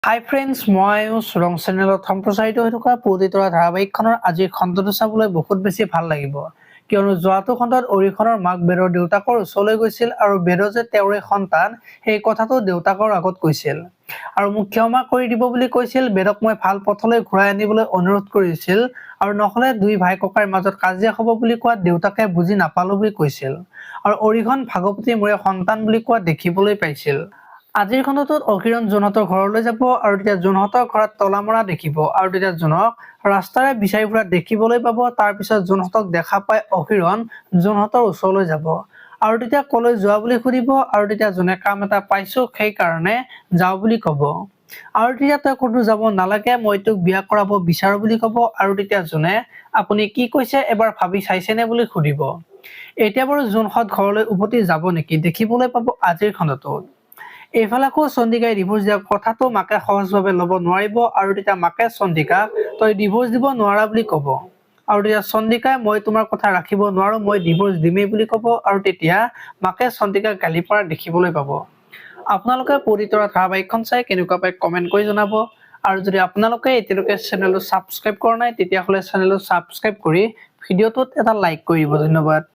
হাই friends, মই চুৰং চেনেলত সম্প্ৰচাৰিত হৈ থকা পুৱতিতৰা ধাৰাবাহিকখনৰ আজিৰ খণ্ডটো চাবলৈ বহুত বেছি ভাল লাগিব, কিয়নো যোৱাটো খণ্ডত অৰিখনৰ মাক বেদৰ দেউতাকৰ ওচৰলৈ গৈছিল আৰু বেদ যে তেওঁৰে সন্তান সেই কথাটো দেউতাকৰ আগত কৈছিল আৰু মোক ক্ষমা কৰি দিব বুলি কৈছিল। বেদক মই ভাল পথলৈ ঘূৰাই আনিবলৈ অনুৰোধ কৰিছিল আৰু নহলে দুই ভাই ককাইৰ মাজত কাজিয়া হ'ব বুলি কোৱা দেউতাকে বুজি নাপালো বুলি কৈছিল আৰু অৰিখন ভাগৱতী মোৰে সন্তান বুলি কোৱা দেখিবলৈ পাইছিল। আজিৰ খণ্ডটোত অকিৰণ জোনহঁতৰ ঘৰলৈ যাব আৰু তেতিয়া জোনহঁতৰ ঘৰত তলা মৰা দেখিব আৰু তেতিয়া জোনক ৰাস্তাৰে বিচাৰি ফুৰা দেখিবলৈ পাব। তাৰ পিছত জোনহঁতক দেখা পাই অকিৰণ জোনহঁতৰ ওচৰলৈ যাব আৰু তেতিয়া কলৈ যোৱা বুলি সুধিব আৰু তেতিয়া জোনে কাম এটা পাইছো সেই কাৰণে যাও বুলি কব আৰু তেতিয়া তই ক'তো যাব নালাগে, মই তোক বিয়া কৰাব বিচাৰো বুলি কব আৰু তেতিয়া জোনে আপুনি কি কৈছে এবাৰ ভাবি চাইছেনে বুলি সুধিব। এতিয়া বাৰু জোনহঁত ঘৰলৈ উভতি যাব নেকি দেখিবলৈ পাব আজিৰ খণ্ডটোত। এইফালে আকৌ চন্দিকাই ডিভোৰ্চ দিয়া কথাটো মাকে সহজভাৱে ল'ব নোৱাৰিব আৰু তেতিয়া মাকে চন্দিকাক তই ডিভোৰ্চ দিব নোৱাৰা বুলি কব আৰু তেতিয়া চন্দিকাই মই তোমাৰ কথা ৰাখিব নোৱাৰো, মই ডিভোৰ্চ দিমেই বুলি কব আৰু তেতিয়া মাকে চন্দিকাক গালি পৰা দেখিবলৈ পাব। আপোনালোকে পুৱতিতৰা ধাৰাবাহিকখন চাই কেনেকুৱা পাই কমেন্ট কৰি জনাব আৰু যদি আপোনালোকে এতিয়ালৈকে চেনেলটো ছাবস্ক্ৰাইব কৰা নাই তেতিয়াহ'লে চেনেলটো ছাবস্ক্ৰাইব কৰি ভিডিঅ'টোত এটা লাইক কৰি দিব। ধন্যবাদ।